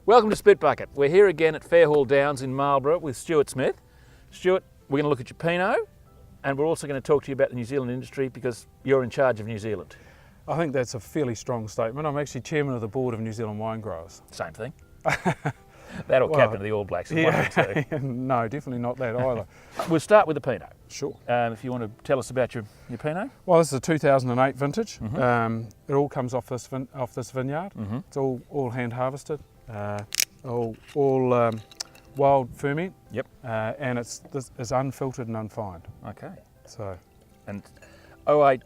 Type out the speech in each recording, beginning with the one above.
Welcome to Spitbucket. We're here again at Fairhall Downs in Marlborough with Stuart Smith. Stuart, we're going to look at your Pinot, and we're also going to talk to you about the New Zealand industry because you're in charge of New Zealand. I think that's a fairly strong statement. I'm actually chairman of the board of New Zealand Wine Growers. Same thing. That or captain of the All Blacks. Yeah, no, definitely not that either. We'll start with the Pinot. Sure. If you want to tell us about your Pinot. Well, this is a 2008 vintage. It all comes off this vineyard. It's all hand harvested, all wild ferment. Yep. And it's unfiltered and unfined. Okay. So, and 08.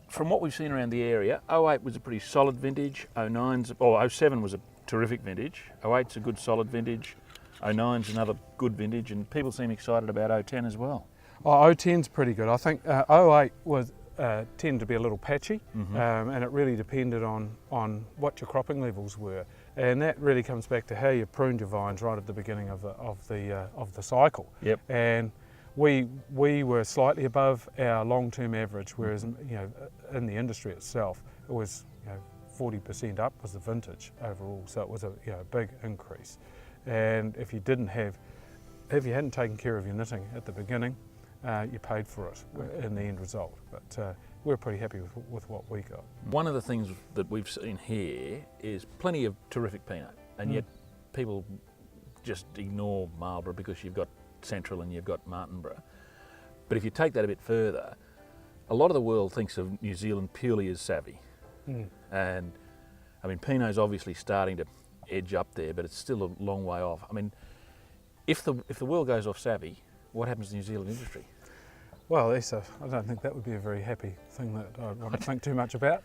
From what we've seen around the area, 08 was a pretty solid vintage. 07 was a terrific vintage. 08's a good solid vintage. 09's another good vintage, and people seem excited about 010 as well. Oh, 010's pretty good. I think 08 was tended to be a little patchy, and it really depended on what your cropping levels were, and that really comes back to how you pruned your vines right at the beginning of the cycle. Yep. And we were slightly above our long-term average, whereas in the industry itself it was 40% up was the vintage overall, so it was a big increase. And if you hadn't taken care of your knitting at the beginning, you paid for it in the end result. But we're pretty happy with what we got. One of the things that we've seen here is plenty of terrific Pinot, and yet people just ignore Marlborough because you've got Central and you've got Martinborough. But if you take that a bit further, a lot of the world thinks of New Zealand purely as savvy. And I mean, Pinot's obviously starting to edge up there, but it's still a long way off. I mean, if the world goes off savvy, what happens to the New Zealand industry? Well, I don't think that would be a very happy thing that I would think too much about.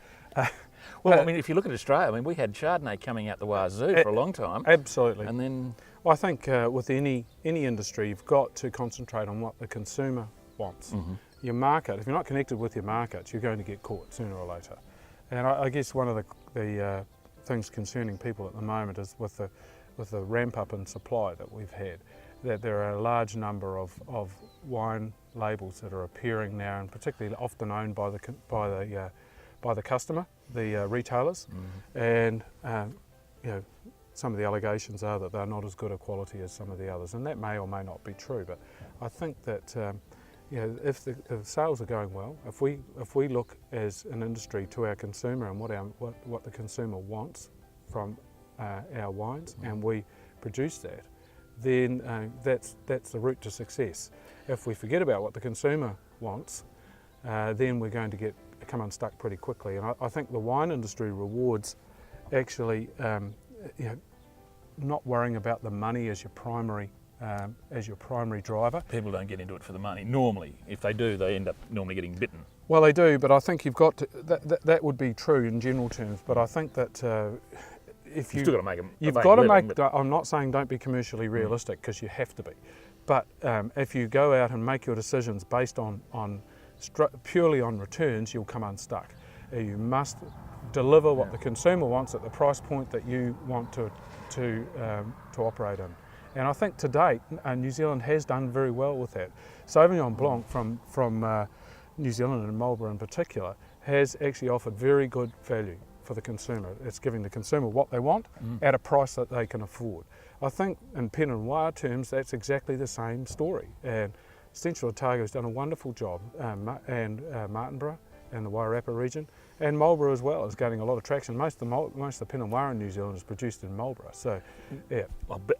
Well, I mean, if you look at Australia, I mean, we had Chardonnay coming out the wazoo for a long time. Absolutely. And then... Well, I think with any industry, you've got to concentrate on what the consumer wants. Your market, if you're not connected with your market, you're going to get caught sooner or later. And I guess one of the things concerning people at the moment is with the ramp up in supply that we've had, that there are a large number of wine labels that are appearing now, and particularly often owned by the customer, the retailers, and some of the allegations are that they're not as good a quality as some of the others, and that may or may not be true. But I think that if the sales are going well, if we look as an industry to our consumer and what the consumer wants from our wines, and we produce that, then that's the route to success. If we forget about what the consumer wants, then we're going to come unstuck pretty quickly. And I think the wine industry rewards actually not worrying about the money as your primary driver. People don't get into it for the money. Normally, if they do, they end up normally getting bitten. Well, they do, but I think you've got to, that would be true in general terms. But I think that if you've still got to make them, you've got to make. I'm not saying don't be commercially realistic, because you have to be. But if you go out and make your decisions based purely on returns, you'll come unstuck. You must deliver what the consumer wants at the price point that you want to operate in. And I think to date, New Zealand has done very well with that. Sauvignon Blanc from New Zealand and Marlborough in particular has actually offered very good value for the consumer. It's giving the consumer what they want at a price that they can afford. I think in Pinot Noir terms, that's exactly the same story. And Central Otago's done a wonderful job, and Martinborough and the Wairarapa region, and Marlborough as well is gaining a lot of traction. Most of the Pinot Noir in New Zealand is produced in Marlborough. So, yeah.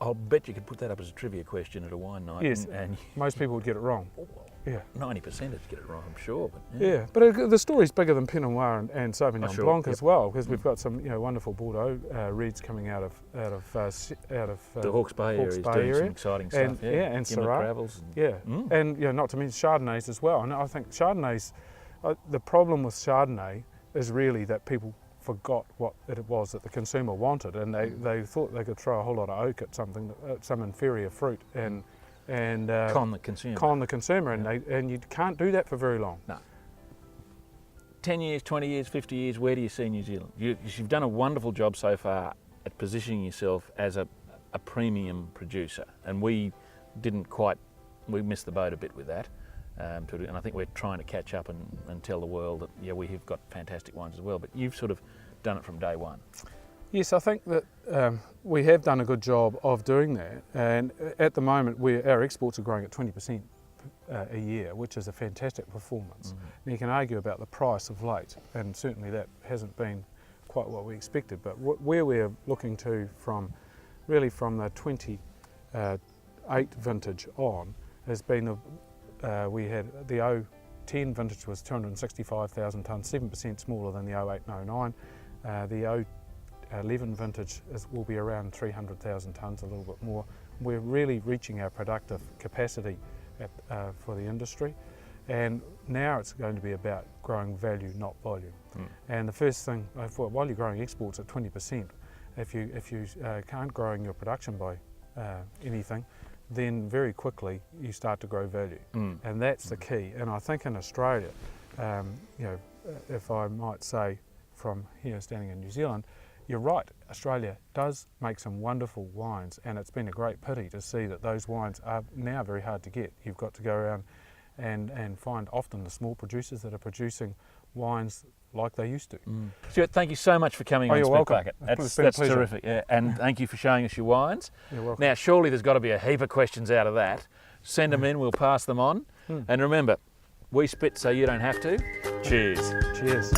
I'll bet you could put that up as a trivia question at a wine night. Yes, and most people would get it wrong. Yeah, 90% would get it wrong, I'm sure. But but the story's bigger than Pinot Noir and Sauvignon Blanc as well, because we've got some wonderful Bordeaux reds coming out of the Hawke's Bay area is doing some exciting stuff. And Syrah. And not to mention Chardonnays as well. And I think Chardonnays. The problem with Chardonnay is really that people forgot what it was that the consumer wanted, and they thought they could throw a whole lot of oak at some inferior fruit and con the consumer. And you can't do that for very long. No. 10 years, 20 years, 50 years, where do you see New Zealand? You've done a wonderful job so far at positioning yourself as a premium producer, and we missed the boat a bit with that. And I think we're trying to catch up and tell the world that we have got fantastic wines as well, but you've sort of done it from day one. Yes, I think that we have done a good job of doing that, and at the moment our exports are growing at 20% a year, which is a fantastic performance. Now you can argue about the price of late, and certainly that hasn't been quite what we expected, but where we're looking to really from the 28 vintage on has been we had the 010 vintage was 265,000 tonnes, 7% smaller than the 08 and 09. The 011 vintage will be around 300,000 tonnes, a little bit more. We're really reaching our productive capacity for the industry, and now it's going to be about growing value, not volume. And the first thing, while you're growing exports at 20%, if you can't growing your production by anything, then very quickly you start to grow value, and that's the key. And I think in Australia, if I might say from here standing in New Zealand, you're right, Australia does make some wonderful wines, and it's been a great pity to see that those wines are now very hard to get. You've got to go around and find often the small producers that are producing wines like they used to. Stuart, thank you so much for coming on Spitbucket. That's pleasure. terrific, yeah. And thank you for showing us your wines. You're welcome. Now, surely there's got to be a heap of questions out of that. Send them in, we'll pass them on. And remember, we spit so you don't have to. Cheers. Cheers.